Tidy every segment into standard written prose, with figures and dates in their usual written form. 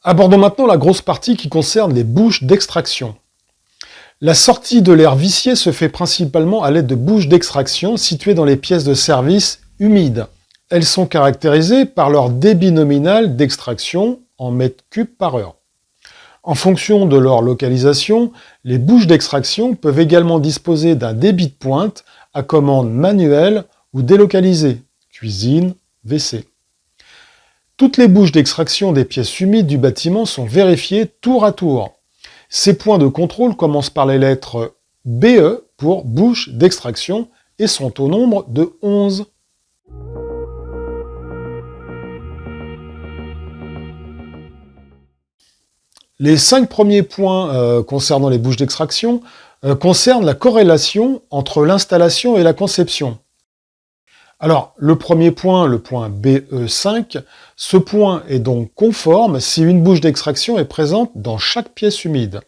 Abordons maintenant la grosse partie qui concerne les bouches d'extraction. La sortie de l'air vicié se fait principalement à l'aide de bouches d'extraction situées dans les pièces de service humides. Elles sont caractérisées par leur débit nominal d'extraction en mètres cubes par heure. En fonction de leur localisation, les bouches d'extraction peuvent également disposer d'un débit de pointe à commande manuelle ou délocalisée, cuisine, WC. Toutes les bouches d'extraction des pièces humides du bâtiment sont vérifiées tour à tour. Ces points de contrôle commencent par les lettres BE pour bouche d'extraction et sont au nombre de 11. Les 5 premiers points concernant les bouches d'extraction concernent la corrélation entre l'installation et la conception. Alors, le premier point, le point BE5, ce point est donc conforme si une bouche d'extraction est présente dans chaque pièce humide.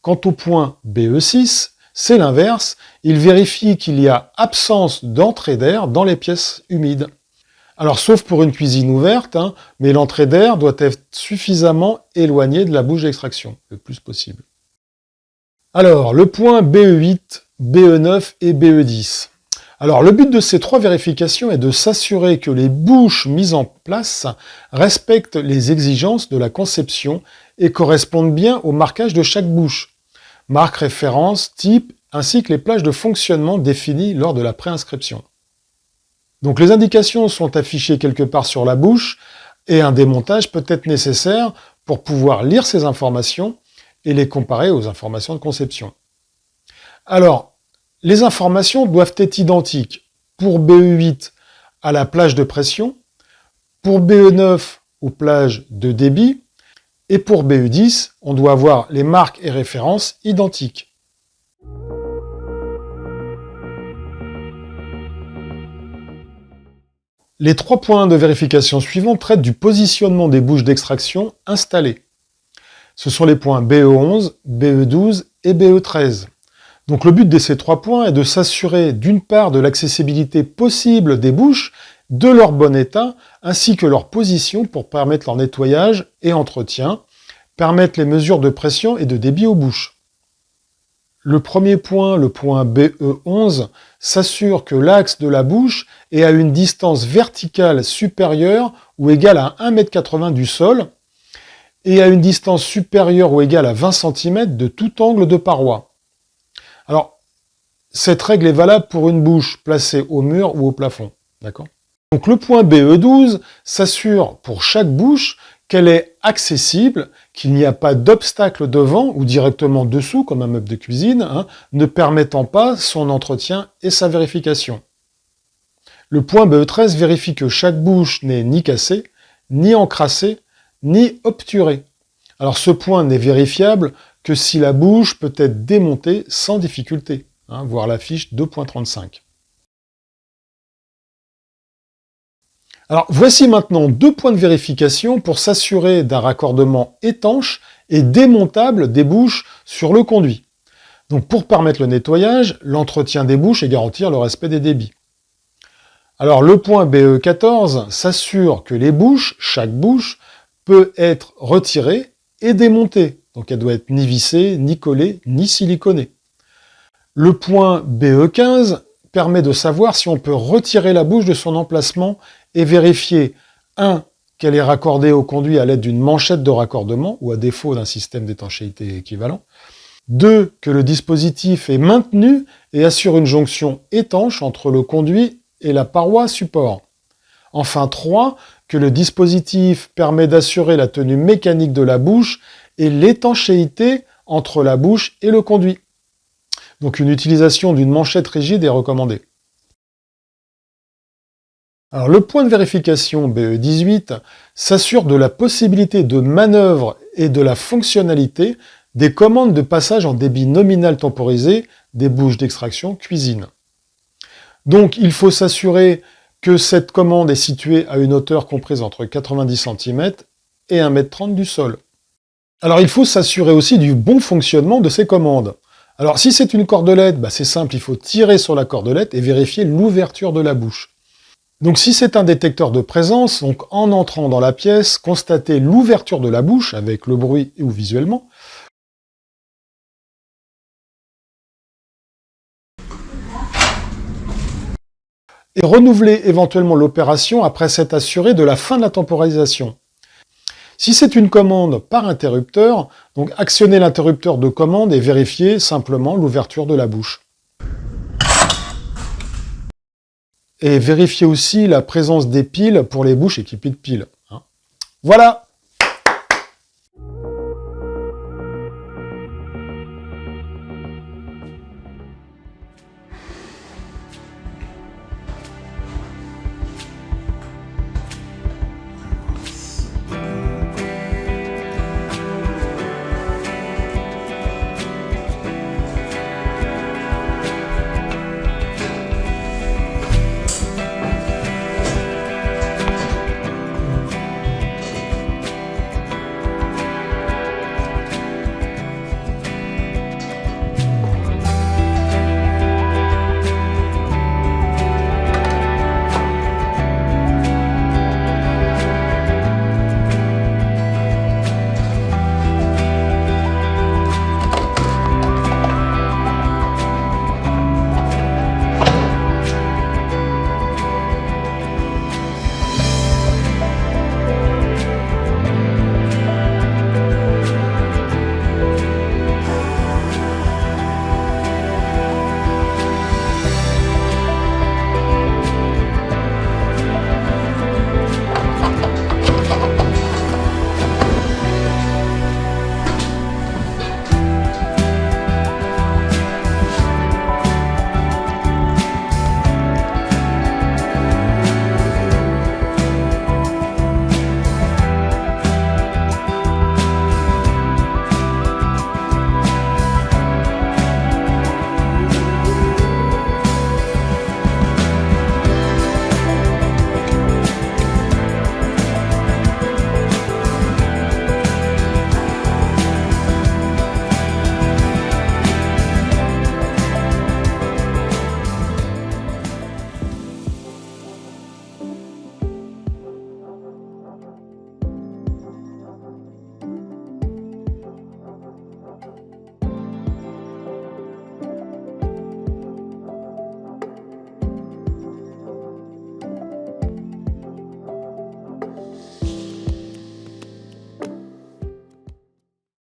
Quant au point BE6, c'est l'inverse, il vérifie qu'il y a absence d'entrée d'air dans les pièces humides. Alors, sauf pour une cuisine ouverte, mais l'entrée d'air doit être suffisamment éloignée de la bouche d'extraction, le plus possible. Alors, le point BE8, BE9 et BE10. Alors, le but de ces 3 vérifications est de s'assurer que les bouches mises en place respectent les exigences de la conception et correspondent bien au marquage de chaque bouche, marque, référence, type, ainsi que les plages de fonctionnement définies lors de la préinscription. Donc les indications sont affichées quelque part sur la bouche et un démontage peut être nécessaire pour pouvoir lire ces informations et les comparer aux informations de conception. Alors, les informations doivent être identiques pour BE8 à la plage de pression, pour BE9 aux plages de débit, et pour BE10, on doit avoir les marques et références identiques. Les 3 points de vérification suivants traitent du positionnement des bouches d'extraction installées. Ce sont les points BE11, BE12 et BE13. Donc le but de ces 3 points est de s'assurer d'une part de l'accessibilité possible des bouches, de leur bon état, ainsi que leur position pour permettre leur nettoyage et entretien, permettre les mesures de pression et de débit aux bouches. Le premier point, le point BE11, s'assure que l'axe de la bouche est à une distance verticale supérieure ou égale à 1,80 m du sol et à une distance supérieure ou égale à 20 cm de tout angle de paroi. Alors, cette règle est valable pour une bouche placée au mur ou au plafond. D'accord ? Donc le point BE12 s'assure pour chaque bouche qu'elle est accessible, qu'il n'y a pas d'obstacle devant ou directement dessous, comme un meuble de cuisine, ne permettant pas son entretien et sa vérification. Le point BE13 vérifie que chaque bouche n'est ni cassée, ni encrassée, ni obturée. Alors ce point n'est vérifiable que si la bouche peut être démontée sans difficulté, voir la fiche 2.35. Alors, voici maintenant 2 points de vérification pour s'assurer d'un raccordement étanche et démontable des bouches sur le conduit. Donc, pour permettre le nettoyage, l'entretien des bouches et garantir le respect des débits. Alors, le point BE14 s'assure que les bouches, chaque bouche, peut être retirée et démontée. Donc, elle doit être ni vissée, ni collée, ni siliconée. Le point BE15 permet de savoir si on peut retirer la bouche de son emplacement et vérifier 1. Qu'elle est raccordée au conduit à l'aide d'une manchette de raccordement ou à défaut d'un système d'étanchéité équivalent. 2. Que le dispositif est maintenu et assure une jonction étanche entre le conduit et la paroi support. Enfin 3. Que le dispositif permet d'assurer la tenue mécanique de la bouche et l'étanchéité entre la bouche et le conduit. Donc une utilisation d'une manchette rigide est recommandée. Alors, le point de vérification BE18 s'assure de la possibilité de manœuvre et de la fonctionnalité des commandes de passage en débit nominal temporisé des bouches d'extraction cuisine. Donc, il faut s'assurer que cette commande est située à une hauteur comprise entre 90 cm et 1,30 m du sol. Alors, il faut s'assurer aussi du bon fonctionnement de ces commandes. Alors, si c'est une cordelette, c'est simple, il faut tirer sur la cordelette et vérifier l'ouverture de la bouche. Donc si c'est un détecteur de présence, donc en entrant dans la pièce, constatez l'ouverture de la bouche avec le bruit ou visuellement. Et renouveler éventuellement l'opération après s'être assuré de la fin de la temporalisation. Si c'est une commande par interrupteur, donc actionnez l'interrupteur de commande et vérifiez simplement l'ouverture de la bouche. Et vérifiez aussi la présence des piles pour les bouches équipées de piles. Voilà!